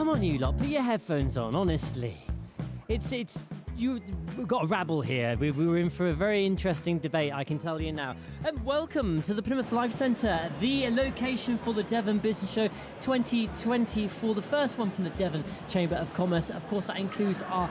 come on, you lot, put your headphones on, honestly. We've got a rabble here. We're in for a very interesting debate, I can tell you now. And welcome to the Plymouth Life Centre, the location for the Devon Business Show 2024, the first one from the Devon Chamber of Commerce. Of course, that includes our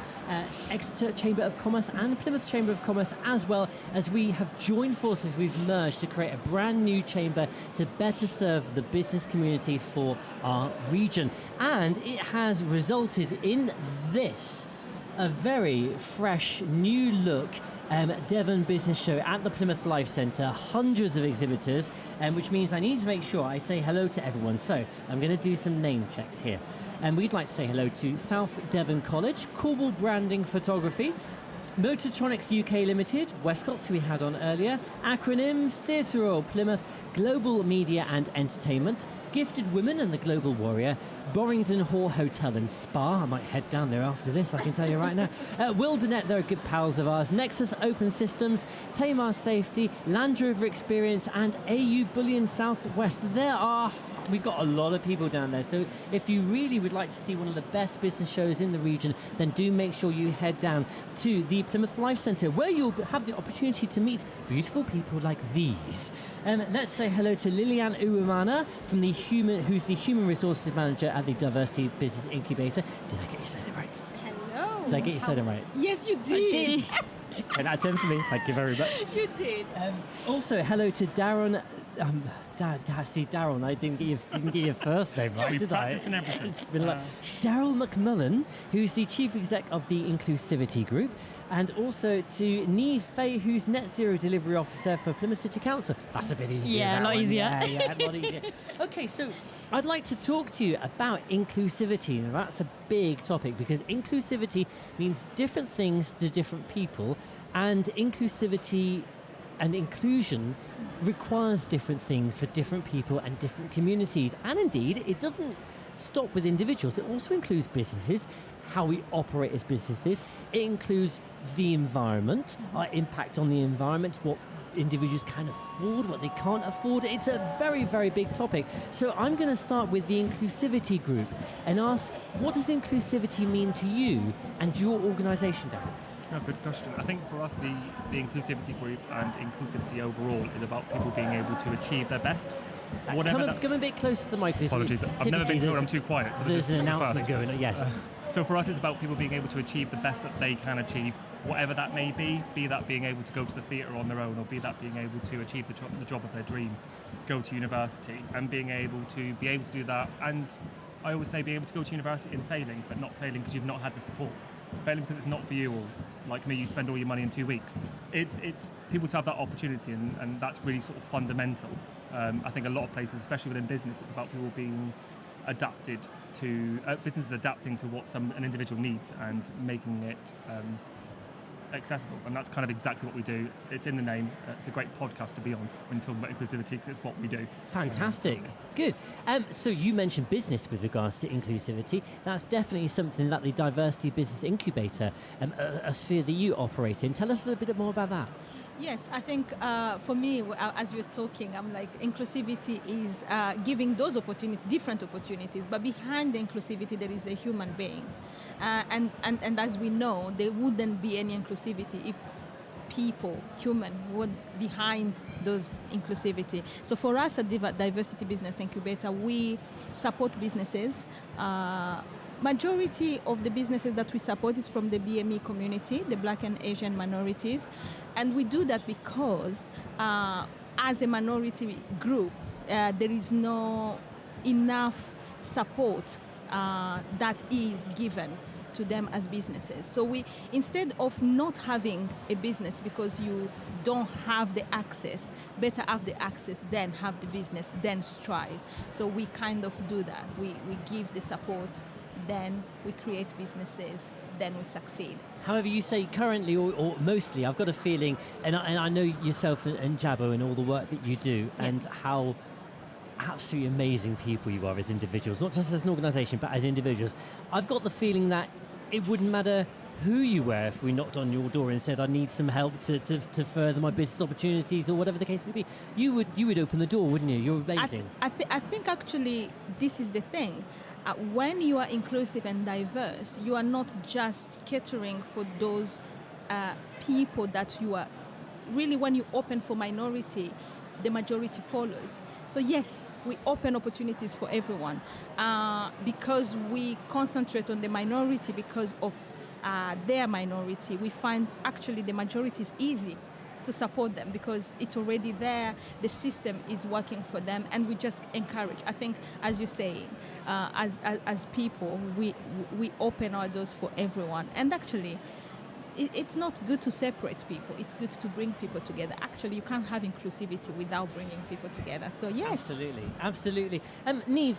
Exeter Chamber of Commerce and Plymouth Chamber of Commerce, as well as we have joined forces. We've merged to create a brand new chamber to better serve the business community for our region. And it has resulted in this. A very fresh, new look Devon Business Show at the Plymouth Life Centre. Hundreds of exhibitors, which means I need to make sure I say hello to everyone. So I'm going to do some name checks here. And we'd like to say hello to South Devon College, Corbel Branding Photography, Motortronics UK Limited, Westcott's who we had on earlier, Acronyms, Theatre Royal Plymouth, Global Media and Entertainment, Gifted Women and the Global Warrior, Borrington Hall Hotel and Spa. I might head down there after this, I can tell you right now. Wildernet, they're good pals of ours. Nexus Open Systems, Tamar Safety, Land Rover Experience and AU Bullion Southwest. We've got a lot of people down there. So if you really would like to see one of the best business shows in the region, then do make sure you head down to the Plymouth Life Centre, where you'll have the opportunity to meet beautiful people like these. Let's say hello to Lilian Uwimana, who's the Human Resources Manager at the Diversity Business Incubator. Did I get you saying it right? Hello. Did I get you saying it right? Yes, you did. 10 out of 10 for me. Thank you very much. You did. Also, hello to Darren. Darren, I didn't get your first name right, did I? Practicing everything. It's been Daryl McMullen, who's the Chief Exec of the Inclusivity Group, and also to Neve Fay, who's Net Zero Delivery Officer for Plymouth City Council. That's a bit easier. Yeah, a lot easier. Yeah, a lot easier. Okay, so I'd like to talk to you about inclusivity. Now, that's a big topic because inclusivity means different things to different people, and inclusivity and inclusion requires different things for different people and different communities. And indeed, it doesn't stop with individuals. It also includes businesses, how we operate as businesses. It includes the environment, our impact on the environment, what individuals can afford, what they can't afford. It's a very, very big topic. So I'm going to start with the Inclusivity Group and ask, what does inclusivity mean to you and your organisation, Darren? No, good question. I think for us, the Inclusivity Group and inclusivity overall is about people being able to achieve their best. Come a bit closer to the mic, please. Apologies, I've never been told I'm too quiet. So there's an announcement going on, yes. So for us, it's about people being able to achieve the best that they can achieve, whatever that may be that being able to go to the theatre on their own, or be that being able to achieve the job of their dream, go to university, and being able to do that. And I always say being able to go to university and failing, but not failing because you've not had the support. Failing because it's not for you, or like me, you spend all your money in 2 weeks. It's people to have that opportunity, and that's really sort of fundamental. I think a lot of places, especially within business, it's about people being adapted to businesses adapting to what an individual needs and making it accessible, and that's kind of exactly what we do. It's in the name. It's a great podcast to be on when you're talking about inclusivity, because it's what we do. Fantastic. Good. So you mentioned business with regards to inclusivity. That's definitely something that the Diversity Business Incubator, a sphere that you operate in. Tell us a little bit more about that. Yes, I think for me, as you're talking, I'm like, inclusivity is giving those different opportunities, but behind the inclusivity there is a human being. And as we know, there wouldn't be any inclusivity if human, were behind those inclusivity. So for us at Diversity Business Incubator, we support businesses. Majority of the businesses that we support is from the BME community, the Black and Asian minorities. And we do that because as a minority group, there is no enough support that is given to them as businesses. So we, instead of not having a business because you don't have the access, better have the access, then have the business, then strive. So we kind of do that. We give the support, then we create businesses, then we succeed. However, you say currently or mostly, I've got a feeling, and I know yourself and Jabbo and all the work that you do, and how absolutely amazing people you are as individuals, not just as an organisation, but as individuals. I've got the feeling that it wouldn't matter who you were if we knocked on your door and said, I need some help to further my business opportunities, or whatever the case may be. You would open the door, wouldn't you? You're amazing. I think actually this is the thing. when you are inclusive and diverse, you are not just catering for those people that you are. Really, when you open for minority, the majority follows. So yes, we open opportunities for everyone because we concentrate on the minority because of their minority. We find actually the majority is easy to support them because it's already there, the system is working for them, and we just encourage. I think, as you say, as people, we open our doors for everyone. And actually, it's not good to separate people. It's good to bring people together. Actually, you can't have inclusivity without bringing people together. So yes. Absolutely. Neve,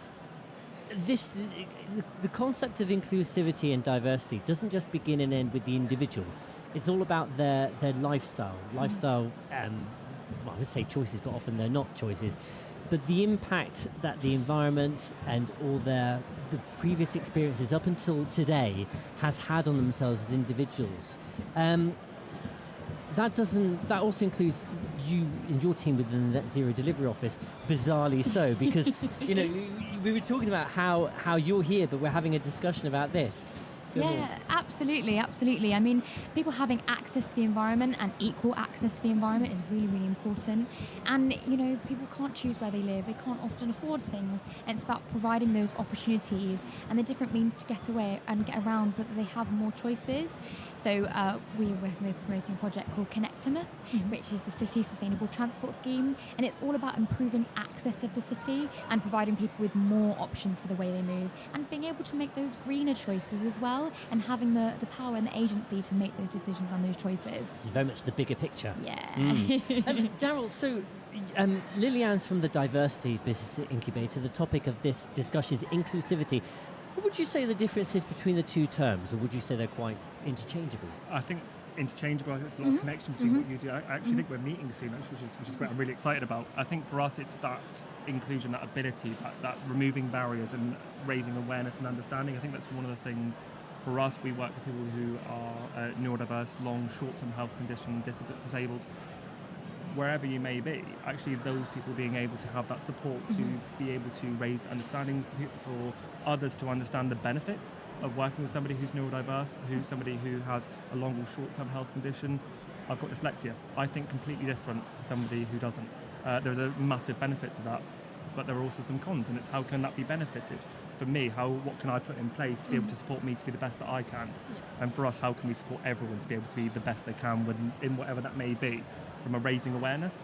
the concept of inclusivity and diversity doesn't just begin and end with the individual. It's all about their lifestyle. Lifestyle, well, I would say choices, but often they're not choices. But the impact that the environment and all the previous experiences up until today has had on themselves as individuals. That also includes you and your team within the Net Zero Delivery Office, bizarrely so, because we were talking about how you're here, but we're having a discussion about this. Yeah, absolutely. I mean, people having access to the environment and equal access to the environment is really, really important. And, people can't choose where they live. They can't often afford things. And it's about providing those opportunities and the different means to get away and get around so that they have more choices. So we're promoting a project called Connect Plymouth, which is the City Sustainable Transport Scheme. And it's all about improving access of the city and providing people with more options for the way they move and being able to make those greener choices as well, and having the power and the agency to make those decisions on those choices. This is very much the bigger picture. Yeah. Daryl, so Lilianne's from the Diversity Business Incubator. The topic of this discussion is inclusivity. What would you say the difference is between the two terms, or would you say they're quite interchangeable? I think interchangeable. There's a lot of connection between what you do. I actually think we're meeting soon, actually, which is great. I'm really excited about. I think for us, it's that inclusion, that ability, that removing barriers and raising awareness and understanding. I think that's one of the things. For us, we work with people who are neurodiverse, long, short-term health condition, disabled, wherever you may be. Actually, those people being able to have that support to be able to raise understanding for others to understand the benefits of working with somebody who's neurodiverse, somebody who has a long or short-term health condition. I've got dyslexia. I think completely different to somebody who doesn't. There's a massive benefit to that, but there are also some cons, and it's how can that be benefited? For me, what can I put in place to be able to support me to be the best that I can? Yeah. And for us, how can we support everyone to be able to be the best they can in whatever that may be, from a raising awareness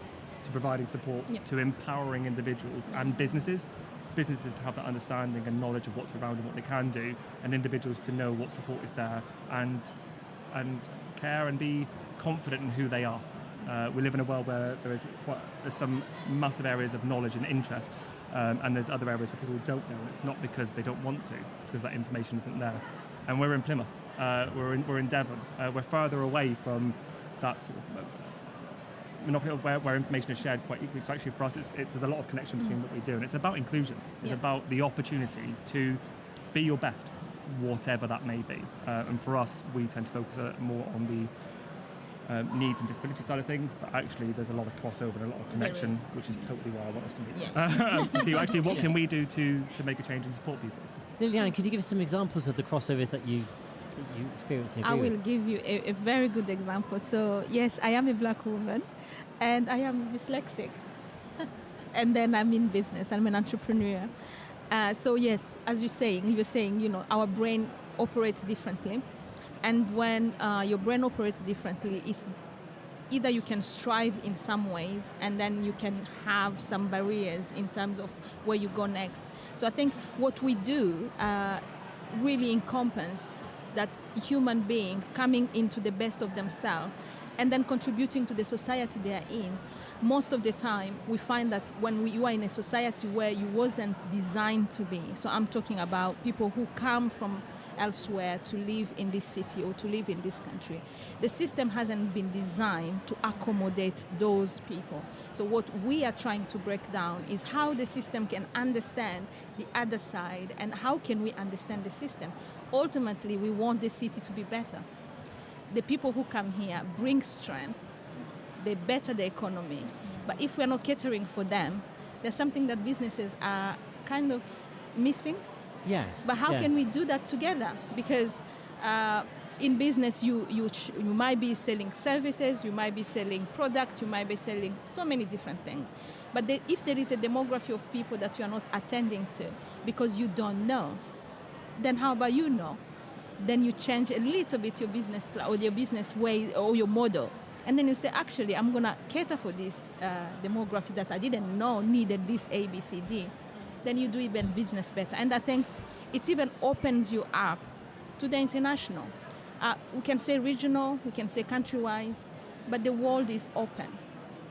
to providing support to empowering individuals and businesses to have that understanding and knowledge of what's around and what they can do, and individuals to know what support is there and care and be confident in who they are. We live in a world where there's some massive areas of knowledge and interest, and there's other areas where people don't know, and it's not because they don't want to, it's because that information isn't there. And we're in Plymouth, we're in Devon, we're further away from that sort of where information is shared quite equally. So actually for us, there's a lot of connection between what we do, and it's about inclusion. It's about the opportunity to be your best, whatever that may be. And for us, we tend to focus more on the needs and disability side of things, but actually there's a lot of crossover and a lot of connection, which is totally where I want us to be. To see actually what can we do to make a change and support people. Lilianne, could you give us some examples of the crossovers that you experience and I agree will with? give you a very good example. So yes, I am a black woman and I am dyslexic. And then I'm in business, I'm an entrepreneur. So yes, as you were saying, our brain operates differently. And when your brain operates differently, it's either you can strive in some ways and then you can have some barriers in terms of where you go next. So I think what we do really encompasses that human being coming into the best of themselves and then contributing to the society they are in. Most of the time, we find that when you are in a society where you wasn't designed to be, so I'm talking about people who come from elsewhere to live in this city or to live in this country. The system hasn't been designed to accommodate those people. So what we are trying to break down is how the system can understand the other side and how can we understand the system. Ultimately, we want the city to be better. The people who come here bring strength, they better the economy. But if we're not catering for them, there's something that businesses are kind of missing Yes. But how can we do that together? Because in business, you might be selling services, you might be selling products, you might be selling so many different things. But if there is a demography of people that you are not attending to because you don't know, then how about you know? Then you change a little bit your business plan or your business way or your model. And then you say, actually, I'm going to cater for this demography that I didn't know needed this A, B, C, D. Then you do even business better. And I think it even opens you up to the international. We can say regional, we can say country-wise, but the world is open.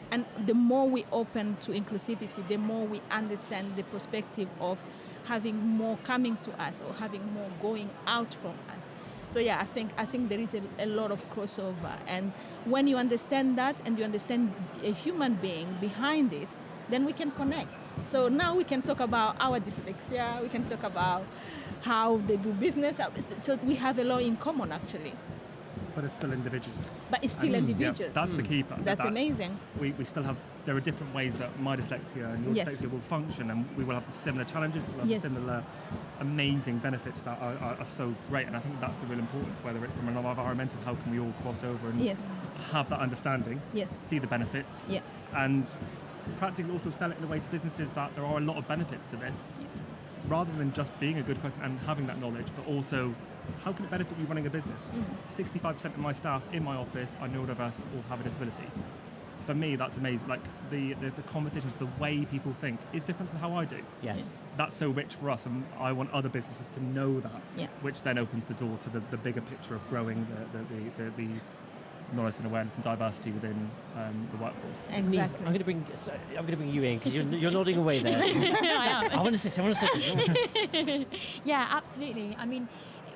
And the more we open to inclusivity, the more we understand the perspective of having more coming to us or having more going out from us. So yeah, I think there is a lot of crossover. And when you understand that and you understand a human being behind it, then we can connect. So now we can talk about our dyslexia, we can talk about how they do business. So we have a lot in common, actually. But it's still individuals. But it's still individuals. Yeah, that's the key part. That's amazing. We still have, there are different ways that my dyslexia and your dyslexia will function, and we will have the similar challenges, we'll have similar amazing benefits that are so great. And I think that's the real importance, whether it's from an environmental, how can we all cross over and have that understanding, see the benefits, and practically also sell it in a way to businesses that there are a lot of benefits to this, rather than just being a good person and having that knowledge, but also how can it benefit you running a business? 65% of my staff in my office are neurodiverse or have a disability. For me, that's amazing. Like the conversations, the way people think is different to how I do. Yes. That's so rich for us, and I want other businesses to know that, which then opens the door to the bigger picture of growing the knowledge and awareness and diversity within the workforce. Exactly. I'm going to bring you in because you're nodding away there. I want to say. Yeah, absolutely. I mean,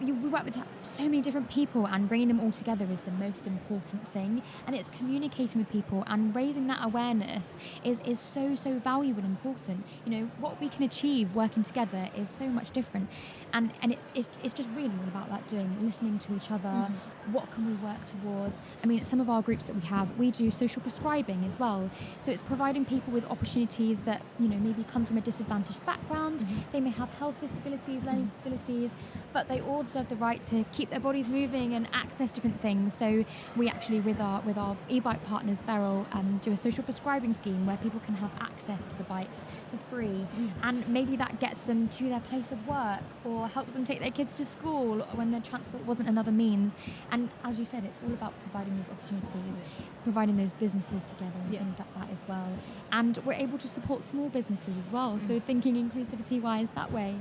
we work with so many different people, and bringing them all together is the most important thing. And it's communicating with people and raising that awareness is so valuable and important. You know, what we can achieve working together is so much different. And it's just really all about like listening to each other. What can we work towards? I mean, some of our groups that we do social prescribing as well. So it's providing people with opportunities that, you know, maybe come from a disadvantaged background. They may have health disabilities, learning disabilities, but they all deserve the right to keep their bodies moving and access different things. So we actually, with our e-bike partners, Beryl, do a social prescribing scheme where people can have access to the bikes for free. And maybe that gets them to their place of work or helps them take their kids to school when their transport wasn't another means. And as you said, it's all about providing those opportunities, providing those businesses together and things like that as well. And we're able to support small businesses as well. So thinking inclusivity-wise that way,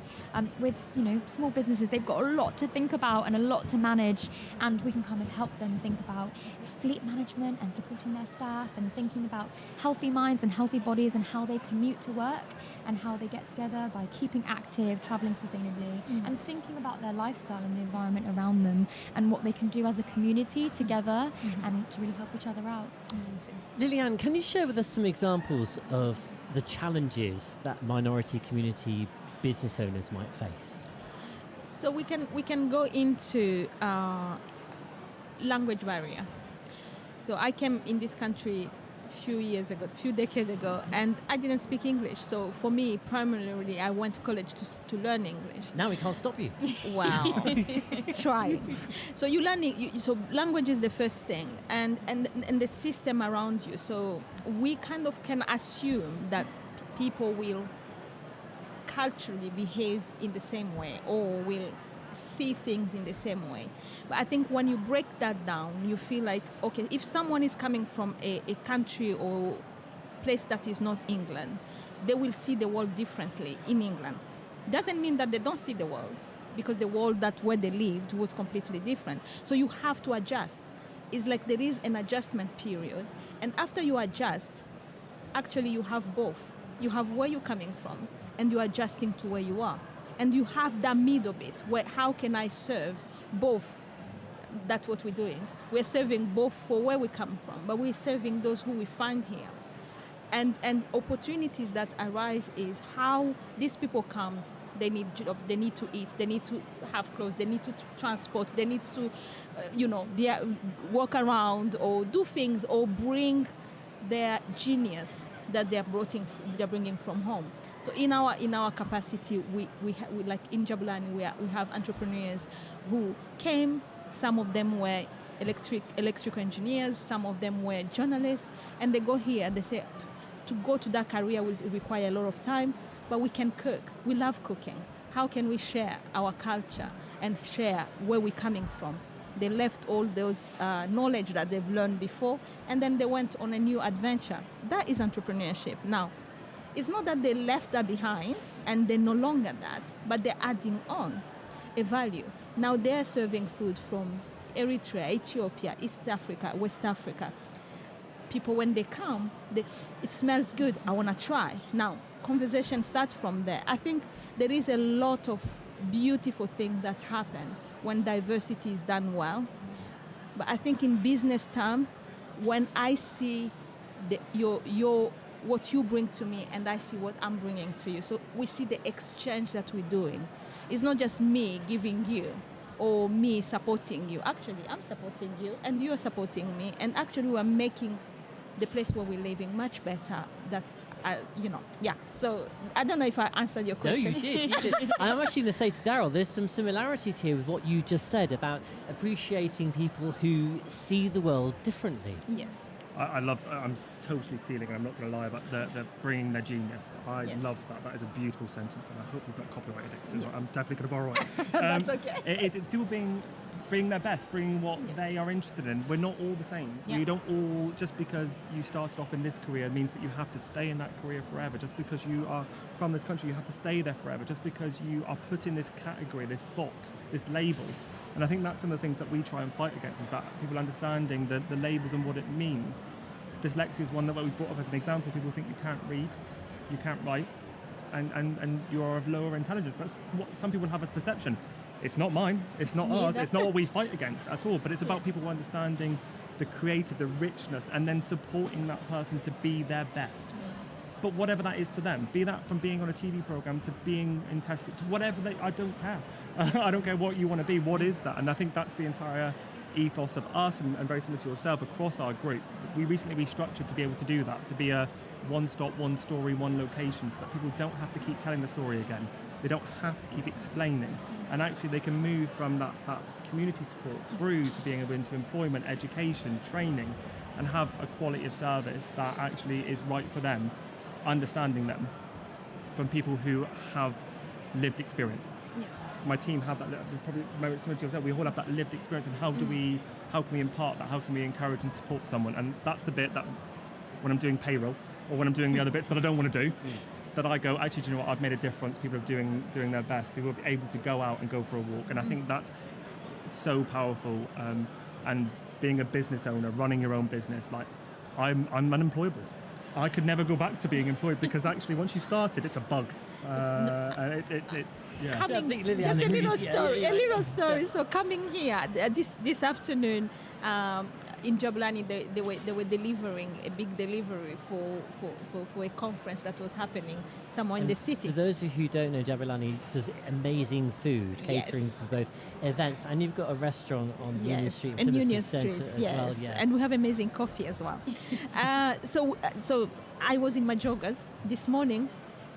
with, you know, small businesses, they've got a lot to think about and a lot to manage, and we can kind of help them think about fleet management and supporting their staff and thinking about healthy minds and healthy bodies and how they commute to work and how they get together by keeping active, travelling sustainably, and thinking about their lifestyle and the environment around them and what they can do as a community together and to really help each other out. Lillian, can you share with us some examples of the challenges that minority community business owners might face? So we can go into language barrier. So I came in this country a few decades ago, and I didn't speak English. So for me, primarily, I went to college to learn English. Now we can't stop you. Wow. Trying. So you learning. So language is the first thing, and the system around you. So we kind of can assume that people will culturally behave in the same way or will see things in the same way. But I think when you break that down, you feel like, okay, if someone is coming from a country or place that is not England, they will see the world differently in England. Doesn't mean that they don't see the world, because the world where they lived was completely different. So you have to adjust. It's like there is an adjustment period, and after you adjust, actually you have both. You have where you're coming from, and you're adjusting to where you are. And you have that middle bit where how can I serve both? That's what we're doing. We're serving both for where we come from, but we're serving those who we find here. And opportunities that arise is how these people come. They need job, they need to eat, they need to have clothes, they need to transport, they need to, walk around or do things or bring their genius that they're bringing from home. So in our capacity, we like in Jabulani, we have entrepreneurs who came. Some of them were electrical engineers. Some of them were journalists, and they go here. They say to go to that career will require a lot of time, but we can cook. We love cooking. How can we share our culture and share where we're coming from? They left all those knowledge that they've learned before, and then they went on a new adventure. That is entrepreneurship. Now, it's not that they left that behind and they're no longer that, but they're adding on a value. Now they're serving food from Eritrea, Ethiopia, East Africa, West Africa. People, when they come, it smells good. I want to try. Now, conversation starts from there. I think there is a lot of beautiful things that happen when diversity is done well. But I think in business terms, when I see what you bring to me and I see what I'm bringing to you, so we see the exchange that we're doing. It's not just me giving you or me supporting you. Actually, I'm supporting you and you're supporting me. And actually, we're making the place where we're living much better. That's, yeah. So I don't know if I answered your question. No, you did. And I'm actually going to say to Daryl, there's some similarities here with what you just said about appreciating people who see the world differently. Yes. I'm totally stealing, and I'm not going to lie about the bringing their genius. I Yes. love that. That is a beautiful sentence, and I hope you've not copyrighted it, because Yes. I'm definitely going to borrow it. That's okay. It's people bringing their best, bringing what they are interested in. We're not all the same. Yeah. We don't all, just because you started off in this career means that you have to stay in that career forever. Just because you are from this country, you have to stay there forever. Just because you are put in this category, this box, this label. And I think that's some of the things that we try and fight against, is that people understanding the labels and what it means. Dyslexia is one that we brought up as an example. People think you can't read, you can't write, and you are of lower intelligence. That's what some people have as perception. It's not mine, it's not ours, it's not what we fight against at all, but it's about people understanding the creative, the richness, and then supporting that person to be their best. But whatever that is to them, be that from being on a TV program to being in Tesco, to whatever I don't care. I don't care what you want to be, what is that? And I think that's the entire ethos of us, and very similar to yourself, across our group. We recently restructured to be able to do that, to be a one-stop, one story, one location, so that people don't have to keep telling the story again. They don't have to keep explaining. And actually they can move from that community support through to being able into employment, education, training, and have a quality of service that actually is right for them, understanding them from people who have lived experience. Yeah. My team have that, probably very similar to yourself, we all have that lived experience, and how can we impart that, how can we encourage and support someone? And that's the bit that when I'm doing payroll, or when I'm doing the other bits that I don't want to do, that I go, actually, do you know what, I've made a difference, people are doing their best, people are able to go out and go for a walk, and I think that's so powerful. And being a business owner, running your own business, like I'm unemployable. I could never go back to being employed, because actually once you started, it's a bug. And it's yeah. Coming, Yeah, just a little yeah, story. yeah. A little story. So coming here this afternoon in Jabulani, they were delivering a big delivery for a conference that was happening somewhere in the city. For those who don't know, Jabulani does amazing food, catering Yes. for both events, and you've got a restaurant on Union Street, in Plymouth Union Centre Street, as yes, well. Yeah. and we have amazing coffee as well. So I was in my joggers this morning,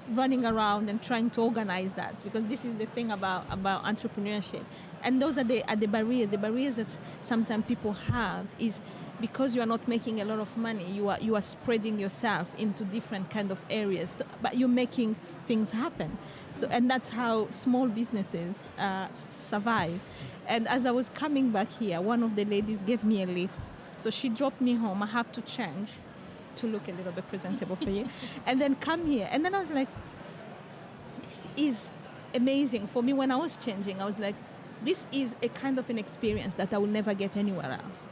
running around and trying to organize that, because this is the thing about entrepreneurship, and those are the barriers. The barriers that sometimes people have is because you are not making a lot of money. You are spreading yourself into different kind of areas, but you're making things happen. So, and that's how small businesses survive. And as I was coming back here, one of the ladies gave me a lift. So she dropped me home. I have to change to look a little bit presentable for you, and then come here. And then I was like, this is amazing. For me, when I was changing, I was like, this is a kind of an experience that I will never get anywhere else.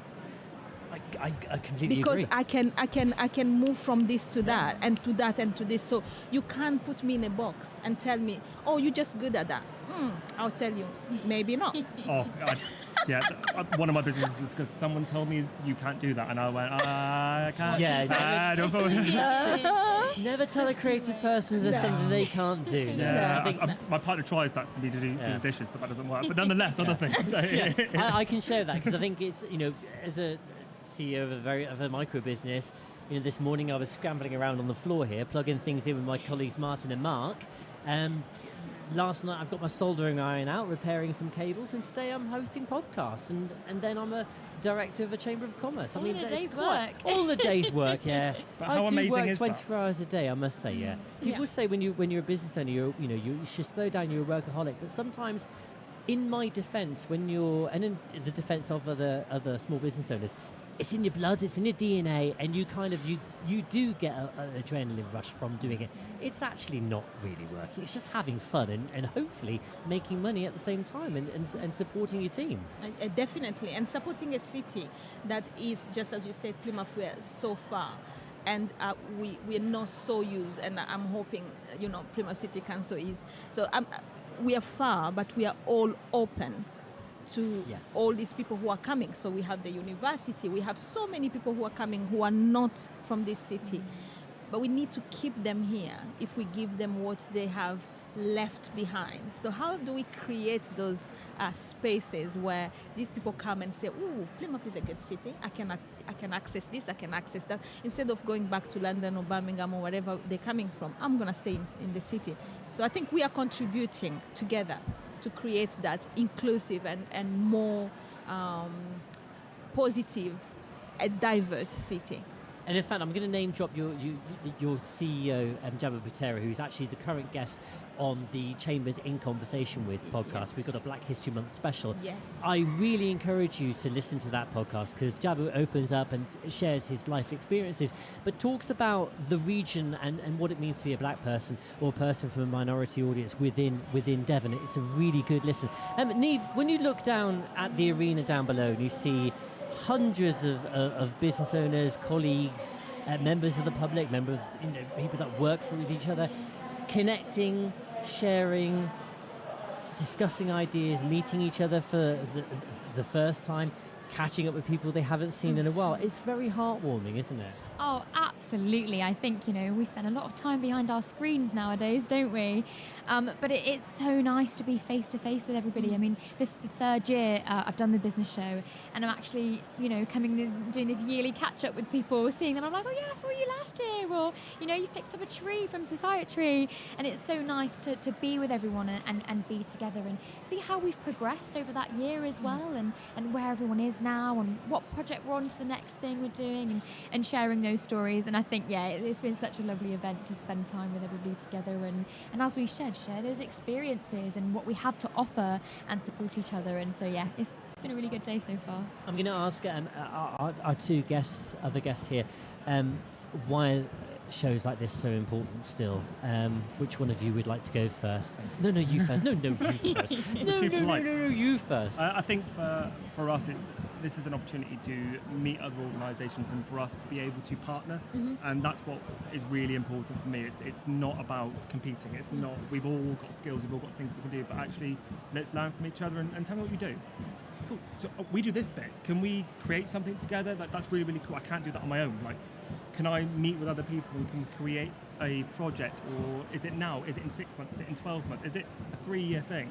I completely Because agree. I can move from this to that, and to that, and to this. So you can't put me in a box and tell me, oh, you're just good at that. I'll tell you, maybe not. One of my businesses was because someone told me you can't do that, and I went, I can't. Yeah, don't Never tell a creative person there's something they can't do. Yeah, I think my partner tries that for me to do the dishes, but that doesn't work. But nonetheless, other things. So. I can share that, because I think it's, as a CEO of a micro business, this morning I was scrambling around on the floor here, plugging things in with my colleagues Martin and Mark. Last night I've got my soldering iron out, repairing some cables, and today I'm hosting podcasts, and then I'm a director of a Chamber of Commerce. All in a day's quite, work. all a day's work, yeah. But how I do amazing work is 24 hours a day, I must say, yeah. People say when you're a business owner, you should slow down, you're a workaholic, but sometimes, in my defence, and in the defence of other small business owners, it's in your blood, it's in your DNA, and you do get an adrenaline rush from doing it. It's actually not really working. It's just having fun and hopefully making money at the same time and supporting your team. Definitely, and supporting a city that is, just as you said, Plymouth, we're so far. And we're not so used, and I'm hoping, Plymouth City Council is. So we are far, but we are all open to all these people who are coming. So we have the university, we have so many people who are coming who are not from this city. But we need to keep them here if we give them what they have left behind. So how do we create those spaces where these people come and say, "Ooh, Plymouth is a good city. I can access this, I can access that." Instead of going back to London or Birmingham or wherever they're coming from, I'm going to stay in the city. So I think we are contributing together to create that inclusive and more positive, a diverse city. And in fact, I'm going to name drop your CEO, Jabba Butera, who's actually the current guest on the Chambers in Conversation With podcast. Yes. We've got a Black History Month special. Yes. I really encourage you to listen to that podcast because Jabba opens up and shares his life experiences, but talks about the region and what it means to be a black person or a person from a minority audience within Devon. It's a really good listen. Neve, when you look down at the arena down below and you see hundreds of business owners, colleagues, members of the public, members, people that work with each other, connecting, sharing, discussing ideas, meeting each other for the first time, catching up with people they haven't seen in a while. It's very heartwarming, isn't it? Oh, absolutely. I think, we spend a lot of time behind our screens nowadays, don't we? But it's so nice to be face to face with everybody. I mean, this is the third year I've done the business show, and I'm actually, coming in, doing this yearly catch up with people, seeing them. I'm like, oh yeah, I saw you last year, or you picked up a tree from Society, and it's so nice to be with everyone and be together and see how we've progressed over that year as well, and where everyone is now, and what project we're on to the next thing we're doing, and sharing those stories. And I think, it's been such a lovely event to spend time with everybody together, and as we share those experiences and what we have to offer and support each other. And so it's been a really good day so far. I'm going to ask our two other guests here, why shows like this so important still. Which one of you would like to go first? No, you first. No, you first. No, you first. I think for us, this is an opportunity to meet other organisations and for us to be able to partner, and that's what is really important for me. It's not about competing. It's not. We've all got skills. We've all got things we can do, but actually, let's learn from each other and tell me what you do. Cool. So we do this bit. Can we create something together? That's really, really cool. I can't do that on my own. Can I meet with other people and can create a project, or is it now? Is it in 6 months? Is it in 12 months? Is it a 3-year thing?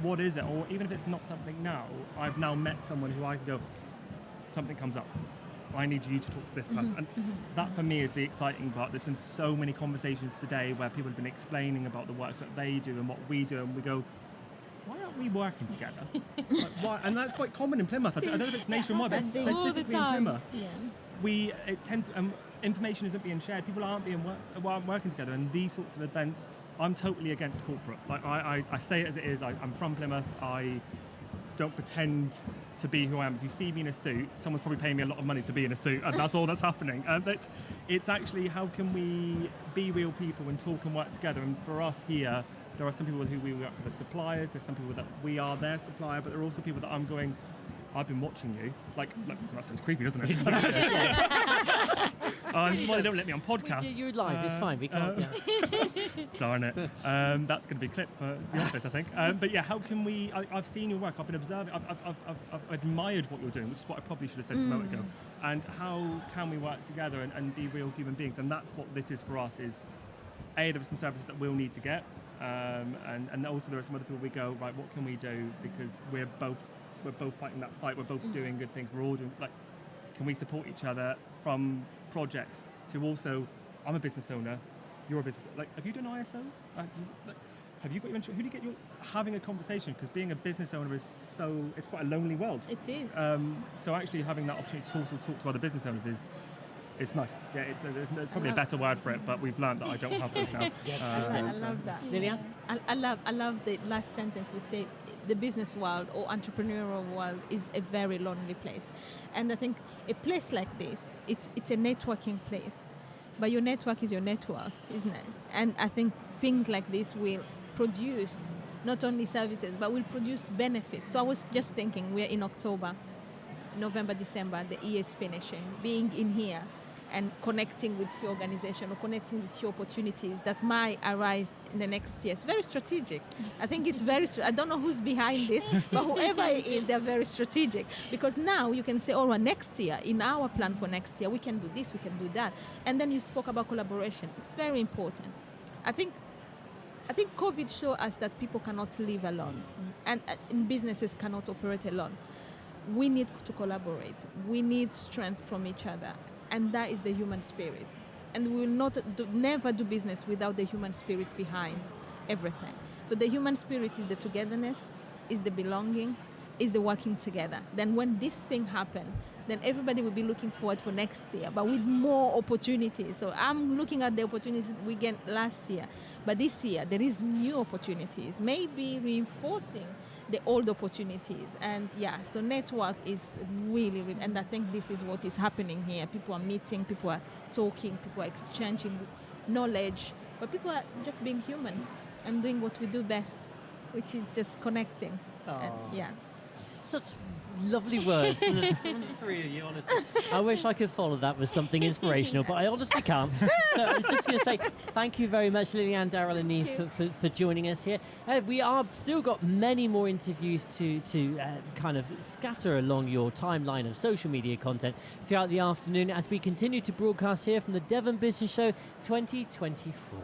What is it? Or even if it's not something now, I've now met someone who I can go, something comes up, I need you to talk to this person. And that for me is the exciting part. There's been so many conversations today where people have been explaining about the work that they do and what we do, and we go, why aren't we working together? Why? And that's quite common in Plymouth. I don't know if it's nationwide, but specifically in Plymouth. Information isn't being shared. People aren't working together, and these sorts of events, I'm totally against corporate. I say it as it is. I'm from Plymouth. I don't pretend to be who I am. If you see me in a suit, someone's probably paying me a lot of money to be in a suit, and that's all that's happening. But it's actually, how can we be real people and talk and work together? And for us here, there are some people who we work with as suppliers. There's some people that we are their supplier, but there are also people that I'm going, I've been watching you. That sounds creepy, doesn't it? This is why they don't let me on podcasts. You're live, it's fine. We can't. Darn it. That's going to be clipped for the office, I think. But how can we? I've seen your work. I've been observing. I've admired what you're doing, which is what I probably should have said just a moment ago. And how can we work together and be real human beings? And that's what this is for us. Is there are some services that we'll need to get, and also there are some other people we go, right, what can we do, because we're both fighting that fight. We're both doing good things. We're all doing, can we support each other from projects to also, I'm a business owner, you're a business, like, have you done ISO? Have you got your, who do you get your, having a conversation, because being a business owner is it's quite a lonely world. It is. So actually having that opportunity to also talk to other business owners is nice. Yeah, there's probably a better word for it, but we've learned that I don't have those now. I love that. Lillian? I love the last sentence you say. The business world or entrepreneurial world is a very lonely place, and I think a place like this, it's a networking place, but your network is your network, isn't it? And I think things like this will produce not only services but will produce benefits. So I was just thinking, we're in October, November, December, the year is finishing. Being in here and connecting with your organization or connecting with your opportunities that might arise in the next year. It's very strategic. I think it's I don't know who's behind this, but whoever it is, they're very strategic. Because now you can say, all right, next year, in our plan for next year, we can do this, we can do that. And then you spoke about collaboration. It's very important. I think COVID showed us that people cannot live alone, and businesses cannot operate alone. We need to collaborate. We need strength from each other. And that is the human spirit. And we will never do business without the human spirit behind everything. So the human spirit is the togetherness, is the belonging, is the working together. Then when this thing happens, then everybody will be looking forward for next year, but with more opportunities. So I'm looking at the opportunities we get last year, but this year there is new opportunities, maybe reinforcing the old opportunities. And so network is really, and I think this is what is happening here. People are meeting, people are talking, people are exchanging knowledge, but people are just being human and doing what we do best, which is just connecting. Such lovely words from the three of you, honestly. I wish I could follow that with something inspirational, but I honestly can't. So I'm just going to say thank you very much, Lillian, Daryl and Eve, for joining us here. We are still got many more interviews to kind of scatter along your timeline of social media content throughout the afternoon as we continue to broadcast here from the Devon Business Show 2024.